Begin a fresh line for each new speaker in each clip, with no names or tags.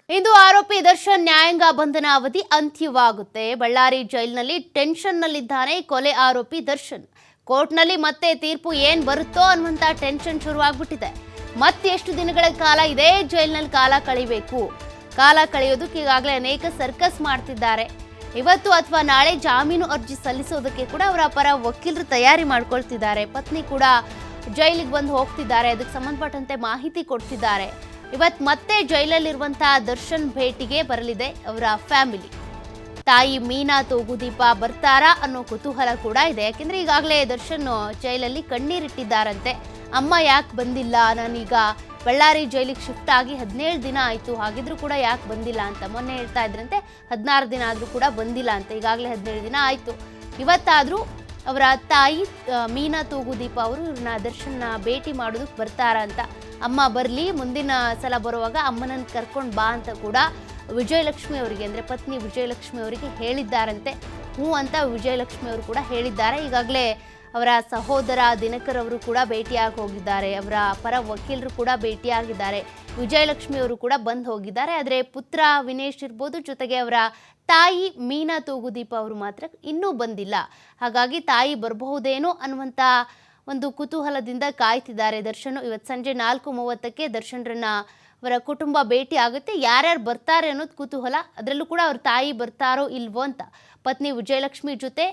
ಇಂದು ಆರೋಪಿ ದರ್ಶನ್ ನ್ಯಾಯಾಂಗ ಬಂಧನ ಅವಧಿ ಅಂತ್ಯವಾಗುತ್ತೆ. ಬಳ್ಳಾರಿ ಜೈಲಿನಲ್ಲಿ ಟೆನ್ಷನ್ನಲ್ಲಿದ್ದಾನೆ ಕೊಲೆ ಆರೋಪಿ ದರ್ಶನ್. ಕೋರ್ಟ್ನಲ್ಲಿ ಮತ್ತೆ ತೀರ್ಪು ಏನ್ ಬರುತ್ತೋ ಅನ್ನುವಂತ ಟೆನ್ಷನ್ ಶುರುವಾಗ್ಬಿಟ್ಟಿದೆ. ಮತ್ತೆ ಎಷ್ಟು ದಿನಗಳ ಕಾಲ ಇದೇ ಜೈಲಿನಲ್ಲಿ ಕಾಲ ಕಳಿಬೇಕು? ಕಾಲ ಕಳೆಯೋದಕ್ಕೆ ಈಗಾಗಲೇ ಅನೇಕ ಸರ್ಕಸ್ ಮಾಡ್ತಿದ್ದಾರೆ. ಇವತ್ತು ಅಥವಾ ನಾಳೆ ಜಾಮೀನು ಅರ್ಜಿ ಸಲ್ಲಿಸೋದಕ್ಕೆ ಕೂಡ ಅವರ ಪರ ವಕೀಲರು ತಯಾರಿ ಮಾಡ್ಕೊಳ್ತಿದ್ದಾರೆ. ಪತ್ನಿ ಕೂಡ ಜೈಲಿಗೆ ಬಂದು ಹೋಗ್ತಿದ್ದಾರೆ. ಅದಕ್ಕೆ ಸಂಬಂಧಪಟ್ಟಂತೆ ಮಾಹಿತಿ ಕೊಡ್ತಿದ್ದಾರೆ. ಇವತ್ತು ಮತ್ತೆ ಜೈಲಲ್ಲಿರುವಂತಹ ದರ್ಶನ್ ಭೇಟಿಗೆ ಬರಲಿದೆ ಅವರ ಫ್ಯಾಮಿಲಿ. ತಾಯಿ ಮೀನಾ ತೂಗುದೀಪ ಬರ್ತಾರಾ ಅನ್ನೋ ಕುತೂಹಲ ಕೂಡ ಇದೆ. ಯಾಕೆಂದ್ರೆ ಈಗಾಗಲೇ ದರ್ಶನ್ ಜೈಲಲ್ಲಿ ಕಣ್ಣೀರಿಟ್ಟಿದ್ದಾರಂತೆ. ಅಮ್ಮ ಯಾಕೆ ಬಂದಿಲ್ಲ, ನಾನೀಗ ಬಳ್ಳಾರಿ ಜೈಲಿಗೆ ಶಿಫ್ಟ್ ಆಗಿ 17 ದಿನ ಆಯಿತು, ಹಾಗಿದ್ರೂ ಕೂಡ ಯಾಕೆ ಬಂದಿಲ್ಲ ಅಂತ ಮೊನ್ನೆ ಹೇಳ್ತಾ ಇದ್ರಂತೆ. 16 ದಿನ ಆದರೂ ಕೂಡ ಬಂದಿಲ್ಲ ಅಂತ. ಈಗಾಗಲೇ 17 ದಿನ ಆಯಿತು. ಇವತ್ತಾದರೂ ಅವರ ತಾಯಿ ಮೀನಾ ತೂಗುದೀಪ ಅವರು ಇವ್ರನ್ನ ದರ್ಶನ್ನ ಭೇಟಿ ಮಾಡೋದಕ್ಕೆ ಬರ್ತಾರಾ ಅಂತ. ಅಮ್ಮ ಬರಲಿ, ಮುಂದಿನ ಸಲ ಬರುವಾಗ ಅಮ್ಮನನ್ನು ಕರ್ಕೊಂಡು ಬಾ ಅಂತ ಕೂಡ ವಿಜಯಲಕ್ಷ್ಮಿ ಅವರಿಗೆ, ಅಂದರೆ ಪತ್ನಿ ವಿಜಯಲಕ್ಷ್ಮಿ ಅವರಿಗೆ ಹೇಳಿದ್ದಾರಂತೆ. ಹ್ಞೂ ಅಂತ ವಿಜಯಲಕ್ಷ್ಮಿ ಅವರು ಕೂಡ ಹೇಳಿದ್ದಾರೆ. ಈಗಾಗಲೇ ಅವರ ಸಹೋದರ ದಿನಕರ್ ಅವರು ಕೂಡ ಭೇಟಿಯಾಗಿ ಹೋಗಿದ್ದಾರೆ. ಅವರ ಪರ ವಕೀಲರು ಕೂಡ ಭೇಟಿಯಾಗಿದ್ದಾರೆ. ವಿಜಯಲಕ್ಷ್ಮಿ ಅವರು ಕೂಡ ಬಂದು ಹೋಗಿದ್ದಾರೆ. ಆದರೆ ಪುತ್ರ ವಿನೇಶ್ ಇರ್ಬೋದು, ಜೊತೆಗೆ ಅವರ ತಾಯಿ ಮೀನಾ ತೂಗುದೀಪ ಅವರು ಮಾತ್ರ ಇನ್ನೂ ಬಂದಿಲ್ಲ. ಹಾಗಾಗಿ ತಾಯಿ ಬರಬಹುದೇನೋ ಅನ್ನುವಂಥ ಒಂದು ಕುತೂಹಲದಿಂದ ಕಾಯ್ತಿದ್ದಾರೆ ದರ್ಶನ್. ಇವತ್ತು ಸಂಜೆ 4:30ಕ್ಕೆ ದರ್ಶನ್ರನ್ನ ಅವರ ಕುಟುಂಬ ಭೇಟಿ ಆಗುತ್ತೆ. ಯಾರ್ಯಾರು ಬರ್ತಾರೆ ಅನ್ನೋದು ಕುತೂಹಲ. ಅದರಲ್ಲೂ ಕೂಡ ಅವ್ರ ತಾಯಿ ಬರ್ತಾರೋ ಇಲ್ವೋ ಅಂತ. ಪತ್ನಿ ವಿಜಯಲಕ್ಷ್ಮಿ ಜೊತೆ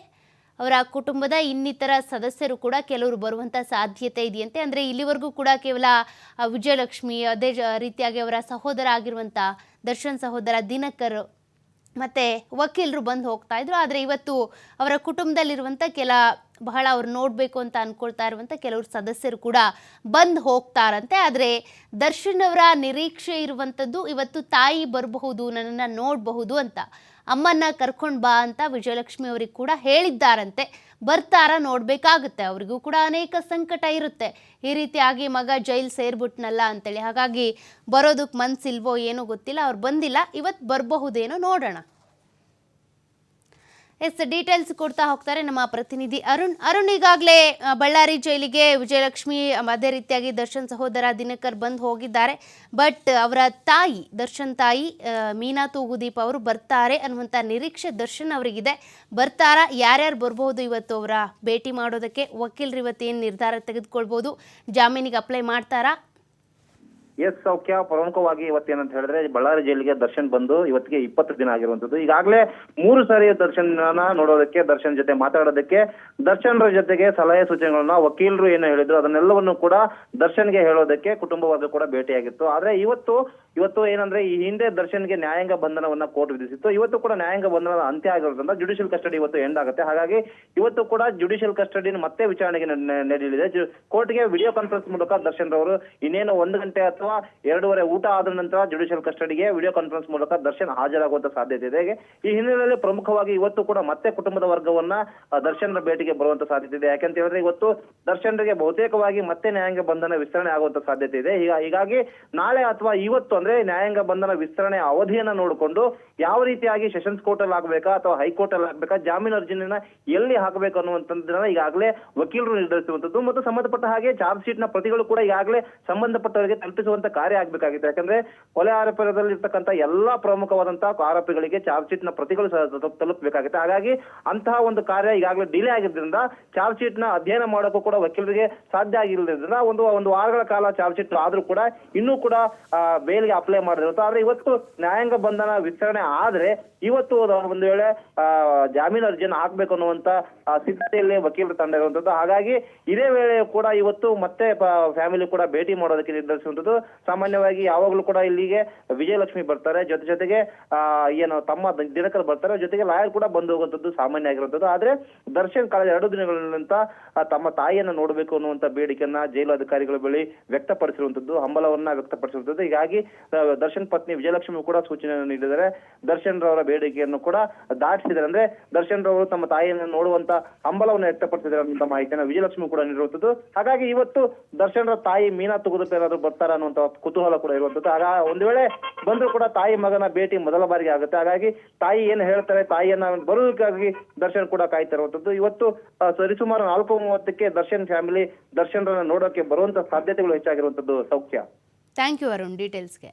ಅವರ ಕುಟುಂಬದ ಇನ್ನಿತರ ಸದಸ್ಯರು ಕೂಡ ಕೆಲವರು ಬರುವಂಥ ಸಾಧ್ಯತೆ ಇದೆಯಂತೆ. ಅಂದರೆ ಇಲ್ಲಿವರೆಗೂ ಕೂಡ ಕೇವಲ ವಿಜಯಲಕ್ಷ್ಮಿ, ಅದೇ ರೀತಿಯಾಗಿ ಅವರ ಸಹೋದರ ಆಗಿರುವಂಥ ದರ್ಶನ್ ಸಹೋದರ ದಿನಕರ್ ಮತ್ತು ವಕೀಲರು ಬಂದು ಹೋಗ್ತಾ ಇದ್ರು. ಆದರೆ ಇವತ್ತು ಅವರ ಕುಟುಂಬದಲ್ಲಿರುವಂಥ ಬಹಳ ಅವ್ರು ನೋಡಬೇಕು ಅಂತ ಅಂದ್ಕೊಳ್ತಾ ಇರುವಂಥ ಕೆಲವರು ಸದಸ್ಯರು ಕೂಡ ಬಂದು ಹೋಗ್ತಾರಂತೆ. ಆದರೆ ದರ್ಶನ್ ಅವರ ನಿರೀಕ್ಷೆ ಇರುವಂಥದ್ದು ಇವತ್ತು ತಾಯಿ ಬರಬಹುದು, ನನ್ನನ್ನು ನೋಡಬಹುದು ಅಂತ. ಅಮ್ಮನ್ನ ಕರ್ಕೊಂಡು ಬಾ ಅಂತ ವಿಜಯಲಕ್ಷ್ಮಿ ಅವರಿಗೆ ಕೂಡ ಹೇಳಿದ್ದಾರಂತೆ. ಬರ್ತಾರಾ ನೋಡಬೇಕಾಗುತ್ತೆ. ಅವರಿಗೂ ಕೂಡ ಅನೇಕ ಸಂಕಟ ಇರುತ್ತೆ. ಈ ರೀತಿಯಾಗಿ ಮಗ ಜೈಲ್ ಸೇರ್ಬಿಟ್ನಲ್ಲ ಅಂತೇಳಿ. ಹಾಗಾಗಿ ಬರೋದಕ್ಕೆ ಮನಸ್ಸಿಲ್ವೋ ಏನೋ ಗೊತ್ತಿಲ್ಲ, ಅವ್ರು ಬಂದಿಲ್ಲ. ಇವತ್ತು ಬರಬಹುದೇನೋ ನೋಡೋಣ. ಡೀಟೇಲ್ಸ್ ಕೊಡ್ತಾ ಹೋಗ್ತಾರೆ ನಮ್ಮ ಪ್ರತಿನಿಧಿ ಅರುಣ್. ಈಗಾಗಲೇ ಬಳ್ಳಾರಿ ಜೈಲಿಗೆ ವಿಜಯಲಕ್ಷ್ಮಿ, ಅದೇ ರೀತಿಯಾಗಿ ದರ್ಶನ್ ಸಹೋದರ ದಿನಕರ್ ಬಂದು ಹೋಗಿದ್ದಾರೆ. ಬಟ್ ಅವರ ತಾಯಿ, ದರ್ಶನ್ ತಾಯಿ ಮೀನಾ ತೂಗುದೀಪ ಅವರು ಬರ್ತಾರೆ ಅನ್ನುವಂಥ ನಿರೀಕ್ಷೆ ದರ್ಶನ್ ಅವರಿಗಿದೆ. ಬರ್ತಾರಾ? ಯಾರ್ಯಾರು ಬರ್ಬೋದು ಇವತ್ತು ಅವರ ಭೇಟಿ ಮಾಡೋದಕ್ಕೆ? ವಕೀಲರು ಇವತ್ತು ಏನು ನಿರ್ಧಾರ ತೆಗೆದುಕೊಳ್ಬೋದು? ಜಾಮೀನಿಗೆ ಅಪ್ಲೈ ಮಾಡ್ತಾರಾ?
ಎಸ್ ಸೌಖ್ಯ. ಪ್ರಮುಖವಾಗಿ ಇವತ್ತೇನಂತ ಹೇಳಿದ್ರೆ, ಬಳ್ಳಾರಿ ಜೈಲಿಗೆ ದರ್ಶನ್ ಬಂದು ಇವತ್ತಿಗೆ 20 ದಿನ ಆಗಿರುವಂತದ್ದು. ಈಗಾಗಲೇ 3 ಸಾರಿ ದರ್ಶನ್ನ ನೋಡೋದಕ್ಕೆ, ದರ್ಶನ್ ಜೊತೆ ಮಾತಾಡೋದಕ್ಕೆ, ದರ್ಶನ್ರ ಜೊತೆಗೆ ಸಲಹೆ ಸೂಚನೆಗಳನ್ನ ವಕೀಲರು ಏನು ಹೇಳಿದ್ರು ಅದನ್ನೆಲ್ಲವನ್ನು ಕೂಡ ದರ್ಶನ್ಗೆ ಹೇಳೋದಕ್ಕೆ ಕುಟುಂಬ ವರ್ಗ ಕೂಡ ಭೇಟಿಯಾಗಿತ್ತು. ಆದ್ರೆ ಇವತ್ತು ಏನಂದ್ರೆ, ಈ ಹಿಂದೆ ದರ್ಶನ್ಗೆ ನ್ಯಾಯಾಂಗ ಬಂಧನವನ್ನ ಕೋರ್ಟ್ ವಿಧಿಸಿತ್ತು. ಇವತ್ತು ಕೂಡ ನ್ಯಾಯಾಂಗ ಬಂಧನದ ಅಂತ್ಯ ಆಗಿರೋದ್ರಿಂದ ಜುಡಿಷಿಯಲ್ ಕಸ್ಟಡಿ ಇವತ್ತು ಎಂಡ್ ಆಗುತ್ತೆ. ಹಾಗಾಗಿ ಇವತ್ತು ಕೂಡ ಜುಡಿಷಿಯಲ್ ಕಸ್ಟಡಿನ ಮತ್ತೆ ವಿಚಾರಣೆಗೆ ನಡೆಯಲಿದೆ. ಕೋರ್ಟ್ಗೆ ವಿಡಿಯೋ ಕಾನ್ಫರೆನ್ಸ್ ಮೂಲಕ ದರ್ಶನ್ ರವರು ಇನ್ನೇನು 1 ಗಂಟೆ ಅಥವಾ 2:30 ಊಟ ಆದ ನಂತರ ಜುಡಿಷಿಯಲ್ ಕಸ್ಟಡಿಗೆ ವಿಡಿಯೋ ಕಾನ್ಫರೆನ್ಸ್ ಮೂಲಕ ದರ್ಶನ್ ಹಾಜರಾಗುವಂತ ಸಾಧ್ಯತೆ ಇದೆ. ಈ ಹಿನ್ನೆಲೆಯಲ್ಲಿ ಪ್ರಮುಖವಾಗಿ ಇವತ್ತು ಕೂಡ ಮತ್ತೆ ಕುಟುಂಬದ ವರ್ಗವನ್ನ ದರ್ಶನ್ ಭೇಟಿಗೆ ಬರುವಂತ ಸಾಧ್ಯತೆ ಇದೆ. ಯಾಕಂತ ಹೇಳಿದ್ರೆ, ಇವತ್ತು ದರ್ಶನ್ಗೆ ಬಹುತೇಕವಾಗಿ ಮತ್ತೆ ನ್ಯಾಯಾಂಗ ಬಂಧನ ವಿಸ್ತರಣೆ ಆಗುವಂತ ಸಾಧ್ಯತೆ ಇದೆ. ಹೀಗಾಗಿ ನಾಳೆ ಅಥವಾ ಇವತ್ತು ಅಂದ್ರೆ ನ್ಯಾಯಾಂಗ ಬಂಧನ ವಿಸ್ತರಣೆ ಅವಧಿಯನ್ನ ನೋಡಿಕೊಂಡು ಯಾವ ರೀತಿಯಾಗಿ ಸೆಷನ್ಸ್ ಕೋರ್ಟ್ ಅಲ್ಲಿ ಆಗ್ಬೇಕಾ ಅಥವಾ ಹೈಕೋರ್ಟ್ ಅಲ್ಲಿ ಆಗ್ಬೇಕಾ, ಜಾಮೀನು ಅರ್ಜಿನ ಎಲ್ಲಿ ಹಾಕಬೇಕು ಅನ್ನುವಂಥದ್ದನ್ನ ಈಗಾಗಲೇ ವಕೀಲರು ನಿರ್ಧರಿಸುವಂತದ್ದು. ಮತ್ತು ಸಂಬಂಧಪಟ್ಟ ಹಾಗೆ ಚಾರ್ಜ್ ಶೀಟ್ ನ ಪ್ರತಿಗಳು ಕೂಡ ಈಗಾಗಲೇ ಸಂಬಂಧಪಟ್ಟವರಿಗೆ ತಲುಪಿಸುವಂತ ಕಾರ್ಯ ಆಗ್ಬೇಕಾಗಿತ್ತು. ಯಾಕಂದ್ರೆ ಕೊಲೆ ಆರೋಪದಲ್ಲಿರ್ತಕ್ಕಂಥ ಎಲ್ಲಾ ಪ್ರಮುಖವಾದಂತಹ ಆರೋಪಿಗಳಿಗೆ ಚಾರ್ಜ್ ಶೀಟ್ ನ ಪ್ರತಿಗಳು ತಲುಪಬೇಕಾಗುತ್ತೆ. ಹಾಗಾಗಿ ಅಂತಹ ಒಂದು ಕಾರ್ಯ ಈಗಾಗಲೇ ಡಿಲೇ ಆಗಿರೋದ್ರಿಂದ ಚಾರ್ಜ್ ಶೀಟ್ ನ ಅಧ್ಯಯನ ಮಾಡೋಕ್ಕೂ ಕೂಡ ವಕೀಲರಿಗೆ ಸಾಧ್ಯ ಆಗಿರೋದ್ರಿಂದ ಒಂದು ವಾರಗಳ ಕಾಲ ಚಾರ್ಜ್ ಶೀಟ್ ಆದ್ರೂ ಕೂಡ ಇನ್ನೂ ಕೂಡ ಬೇಲ್ಗೆ ಅಪ್ಲೈ ಮಾಡಿರುತ್ತೆ. ಆದ್ರೆ ಇವತ್ತು ನ್ಯಾಯಾಂಗ ಬಂಧನ ವಿಸ್ತರಣೆ ಆದ್ರೆ ಇವತ್ತು ಒಂದು ವೇಳೆ ಜಾಮೀನು ಅರ್ಜಿಯನ್ನು ಹಾಕ್ಬೇಕು ಅನ್ನುವಂತ ಸಿದ್ಧತೆಯಲ್ಲಿ ವಕೀಲರ ತಂಡ ಇರುವಂತದ್ದು. ಹಾಗಾಗಿ ಇದೇ ವೇಳೆ ಕೂಡ ಇವತ್ತು ಮತ್ತೆ ಫ್ಯಾಮಿಲಿ ಕೂಡ ಭೇಟಿ ಮಾಡೋದಕ್ಕೆ ನಿರ್ಧರಿಸುವಂತದ್ದು. ಸಾಮಾನ್ಯವಾಗಿ ಯಾವಾಗಲೂ ಕೂಡ ಇಲ್ಲಿಗೆ ವಿಜಯಲಕ್ಷ್ಮಿ ಬರ್ತಾರೆ, ಜೊತೆಗೆ ಏನು ತಮ್ಮ ದಿನಕರ್ ಬರ್ತಾರೆ, ಜೊತೆಗೆ ಲಾಯರ್ ಕೂಡ ಬಂದು ಹೋಗುವಂತದ್ದು ಸಾಮಾನ್ಯ ಆಗಿರುವಂತದ್ದು. ಆದ್ರೆ ದರ್ಶನ್ ಕಳೆದ 2 ದಿನಗಳಿಂದ ತಮ್ಮ ತಾಯಿಯನ್ನ ನೋಡಬೇಕು ಅನ್ನುವಂತ ಬೇಡಿಕೆಯನ್ನ ಜೈಲು ಅಧಿಕಾರಿಗಳ ಬಳಿ ವ್ಯಕ್ತಪಡಿಸಿರುವಂತದ್ದು, ಹಂಬಲವನ್ನ ವ್ಯಕ್ತಪಡಿಸಿರುವಂತದ್ದು. ಹೀಗಾಗಿ ದರ್ಶನ್ ಪತ್ನಿ ವಿಜಯಲಕ್ಷ್ಮಿ ಕೂಡ ಸೂಚನೆಯನ್ನು ನೀಡಿದ್ದಾರೆ. ದರ್ಶನ್ ರವರ ಬೇಡಿಕೆಯನ್ನು ಕೂಡ ದಾಟಿಸಿದ್ದಾರೆ. ಅಂದ್ರೆ ದರ್ಶನ್ ರವರು ತಮ್ಮ ತಾಯಿಯನ್ನು ನೋಡುವಂತ ಹಂಬಲವನ್ನು ವ್ಯಕ್ತಪಡಿಸಿದ್ದಾರೆ ಅನ್ನುವಂತ ಮಾಹಿತಿಯನ್ನು ವಿಜಯಲಕ್ಷ್ಮಿ ಕೂಡ ನೀಡಿರುವಂತದ್ದು. ಹಾಗಾಗಿ ಇವತ್ತು ದರ್ಶನ್ ರ ತಾಯಿ ಮೀನಾ ತೂಗುದೀಪ ಏನಾದ್ರು ಬರ್ತಾರ ಅನ್ನುವಂತ ಕುತೂಹಲ ಕೂಡ ಇರುವಂತದ್ದು. ಒಂದು ವೇಳೆ ಬಂದ್ರು ಕೂಡ ತಾಯಿ ಮಗನ ಭೇಟಿ ಮೊದಲ ಬಾರಿಗೆ ಆಗುತ್ತೆ. ಹಾಗಾಗಿ ತಾಯಿ ಏನು ಹೇಳ್ತಾರೆ, ತಾಯಿಯನ್ನ ಬರೋದಕ್ಕಾಗಿ ದರ್ಶನ್ ಕೂಡ ಕಾಯ್ತಾ ಇರುವಂತದ್ದು. ಇವತ್ತು ಸರಿಸುಮಾರು 4:30ಕ್ಕೆ ದರ್ಶನ್ ಫ್ಯಾಮಿಲಿ ದರ್ಶನ್ ರನ್ನ ನೋಡೋಕೆ ಬರುವಂತ ಸಾಧ್ಯತೆಗಳು ಹೆಚ್ಚಾಗಿರುವಂತದ್ದು. ಸೌಖ್ಯ.
Thank you Arun ಡೀಟೇಲ್ಸ್ಗೆ.